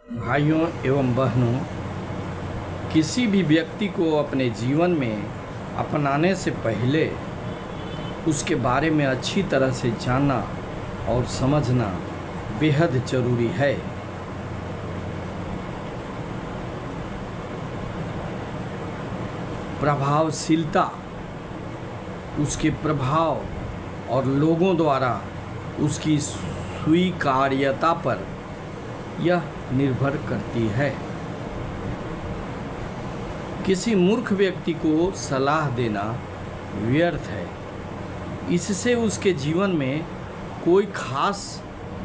भाइयों एवं बहनों, किसी भी व्यक्ति को अपने जीवन में अपनाने से पहले उसके बारे में अच्छी तरह से जानना और समझना बेहद ज़रूरी है। प्रभावशीलता, उसके प्रभाव और लोगों द्वारा उसकी स्वीकार्यता पर यह निर्भर करती है। किसी मूर्ख व्यक्ति को सलाह देना व्यर्थ है। इससे उसके जीवन में कोई खास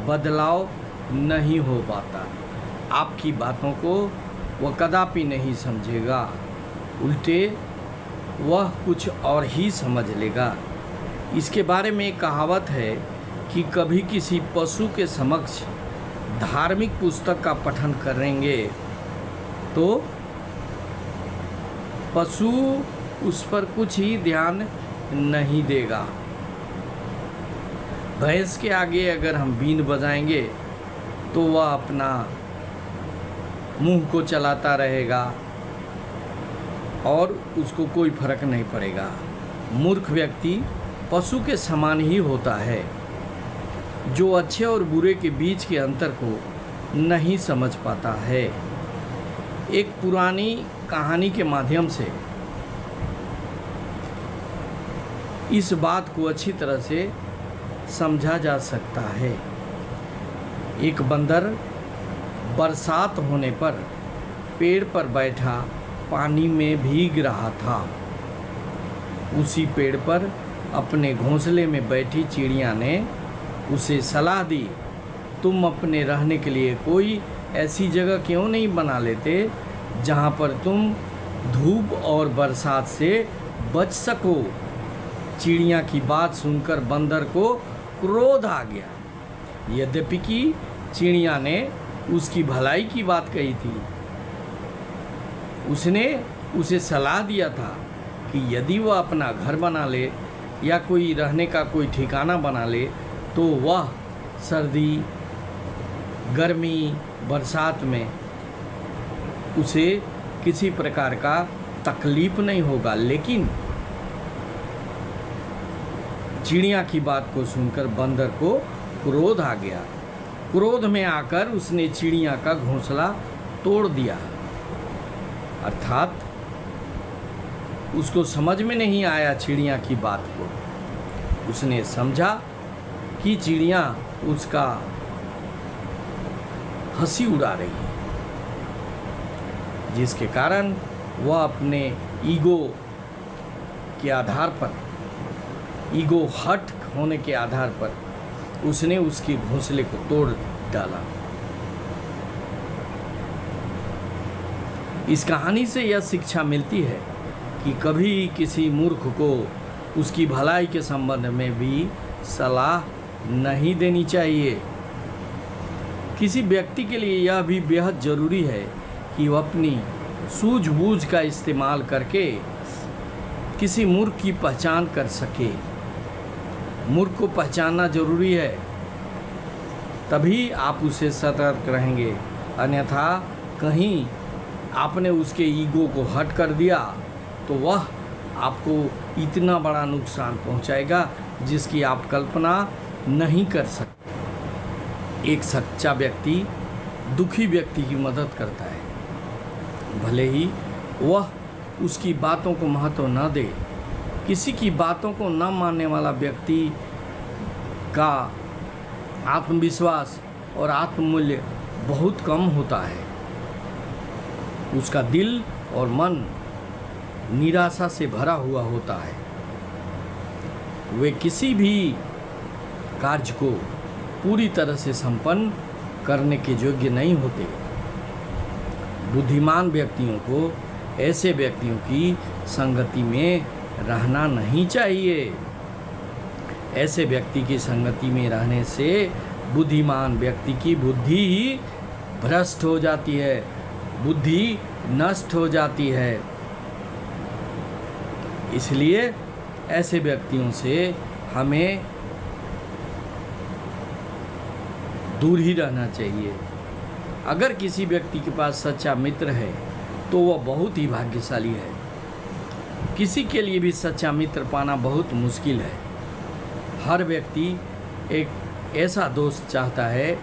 बदलाव नहीं हो पाता। आपकी बातों को वह कदापि नहीं समझेगा, उल्टे वह कुछ और ही समझ लेगा। इसके बारे में एक कहावत है कि कभी किसी पशु के समक्ष धार्मिक पुस्तक का पठन करेंगे तो पशु उस पर कुछ ही ध्यान नहीं देगा। भैंस के आगे अगर हम बीन बजाएंगे तो वह अपना मुंह को चलाता रहेगा और उसको कोई फर्क नहीं पड़ेगा। मूर्ख व्यक्ति पशु के समान ही होता है, जो अच्छे और बुरे के बीच के अंतर को नहीं समझ पाता है। एक पुरानी कहानी के माध्यम से इस बात को अच्छी तरह से समझा जा सकता है। एक बंदर बरसात होने पर पेड़ पर बैठा पानी में भीग रहा था। उसी पेड़ पर अपने घोंसले में बैठी चिड़िया ने उसे सलाह दी, तुम अपने रहने के लिए कोई ऐसी जगह क्यों नहीं बना लेते जहाँ पर तुम धूप और बरसात से बच सको। चिड़िया की बात सुनकर बंदर को क्रोध आ गया। यद्यपि कि चिड़िया ने उसकी भलाई की बात कही थी। उसने उसे सलाह दिया था कि यदि वह अपना घर बना ले या कोई रहने का कोई ठिकाना बना ले तो वह सर्दी, गर्मी, बरसात में उसे किसी प्रकार का तकलीफ नहीं होगा। लेकिन चिड़िया की बात को सुनकर बंदर को क्रोध आ गया। क्रोध में आकर उसने चिड़िया का घोंसला तोड़ दिया। अर्थात उसको समझ में नहीं आया चिड़िया की बात को। उसने समझा कि चिड़िया उसका हंसी उड़ा रही है, जिसके कारण वह अपने ईगो के आधार पर, ईगो हर्ट होने के आधार पर उसने उसके घोंसले को तोड़ डाला। इस कहानी से यह शिक्षा मिलती है कि कभी किसी मूर्ख को उसकी भलाई के संबंध में भी सलाह नहीं देनी चाहिए। किसी व्यक्ति के लिए यह भी बेहद ज़रूरी है कि वह अपनी सूझबूझ का इस्तेमाल करके किसी मूर्ख की पहचान कर सके। मूर्ख को पहचानना ज़रूरी है, तभी आप उससे सतर्क रहेंगे। अन्यथा कहीं आपने उसके ईगो को हर्ट कर दिया तो वह आपको इतना बड़ा नुकसान पहुंचाएगा जिसकी आप कल्पना नहीं कर सकते। एक सच्चा व्यक्ति दुखी व्यक्ति की मदद करता है, भले ही वह उसकी बातों को महत्व न दे। किसी की बातों को न मानने वाला व्यक्ति का आत्मविश्वास और आत्ममूल्य बहुत कम होता है। उसका दिल और मन निराशा से भरा हुआ होता है। वे किसी भी कार्य को पूरी तरह से संपन्न करने के योग्य नहीं होते। बुद्धिमान व्यक्तियों को ऐसे व्यक्तियों की संगति में रहना नहीं चाहिए। ऐसे व्यक्ति की संगति में रहने से बुद्धिमान व्यक्ति की बुद्धि ही भ्रष्ट हो जाती है, बुद्धि नष्ट हो जाती है। इसलिए ऐसे व्यक्तियों से हमें दूर ही रहना चाहिए। अगर किसी व्यक्ति के पास सच्चा मित्र है तो वह बहुत ही भाग्यशाली है। किसी के लिए भी सच्चा मित्र पाना बहुत मुश्किल है। हर व्यक्ति एक ऐसा दोस्त चाहता है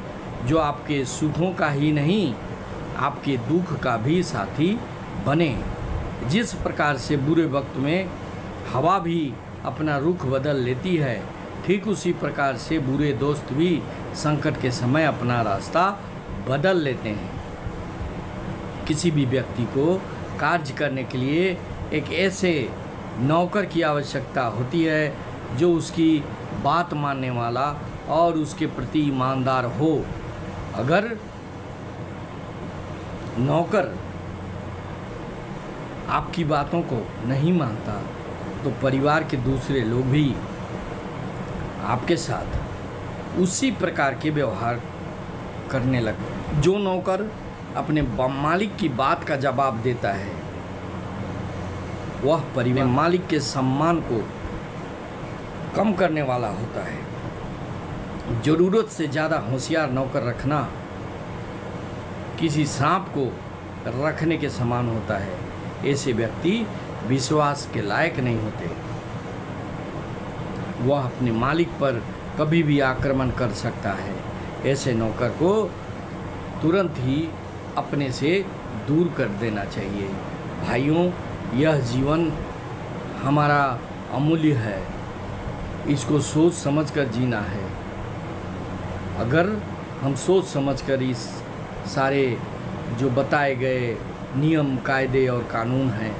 जो आपके सुखों का ही नहीं, आपके दुख का भी साथी बने। जिस प्रकार से बुरे वक्त में हवा भी अपना रुख बदल लेती है, ठीक उसी प्रकार से बुरे दोस्त भी संकट के समय अपना रास्ता बदल लेते हैं। किसी भी व्यक्ति को कार्य करने के लिए एक ऐसे नौकर की आवश्यकता होती है जो उसकी बात मानने वाला और उसके प्रति ईमानदार हो। अगर नौकर आपकी बातों को नहीं मानता तो परिवार के दूसरे लोग भी आपके साथ उसी प्रकार के व्यवहार करने लगते। जो नौकर अपने मालिक की बात का जवाब देता है वह परिवार मालिक के सम्मान को कम करने वाला होता है। ज़रूरत से ज़्यादा होशियार नौकर रखना किसी सांप को रखने के समान होता है। ऐसे व्यक्ति विश्वास के लायक नहीं होते। वह अपने मालिक पर कभी भी आक्रमण कर सकता है। ऐसे नौकर को तुरंत ही अपने से दूर कर देना चाहिए। भाइयों, यह जीवन हमारा अमूल्य है, इसको सोच समझकर जीना है। अगर हम सोच समझकर इस सारे जो बताए गए नियम, कायदे और कानून हैं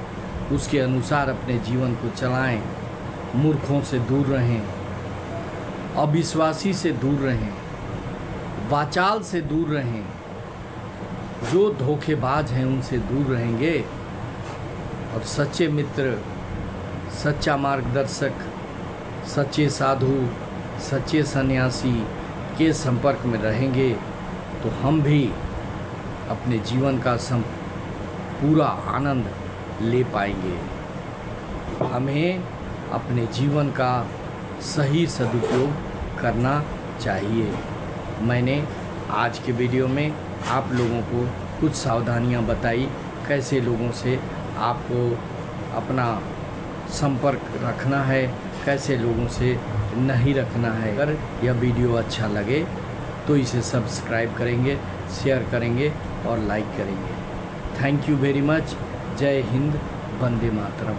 उसके अनुसार अपने जीवन को चलाएं, मूर्खों से दूर रहें, अविश्वासी से दूर रहें, वाचाल से दूर रहें, जो धोखेबाज हैं उनसे दूर रहेंगे और सच्चे मित्र, सच्चा मार्गदर्शक, सच्चे साधु, सच्चे सन्यासी के संपर्क में रहेंगे तो हम भी अपने जीवन का पूरा आनंद ले पाएंगे। हमें अपने जीवन का सही सदुपयोग करना चाहिए। मैंने आज के वीडियो में आप लोगों को कुछ सावधानियां बताई, कैसे लोगों से आपको अपना संपर्क रखना है, कैसे लोगों से नहीं रखना है। अगर यह वीडियो अच्छा लगे तो इसे सब्सक्राइब करेंगे, शेयर करेंगे और लाइक करेंगे। Thank you very much. जय हिंद, वंदे मातरम।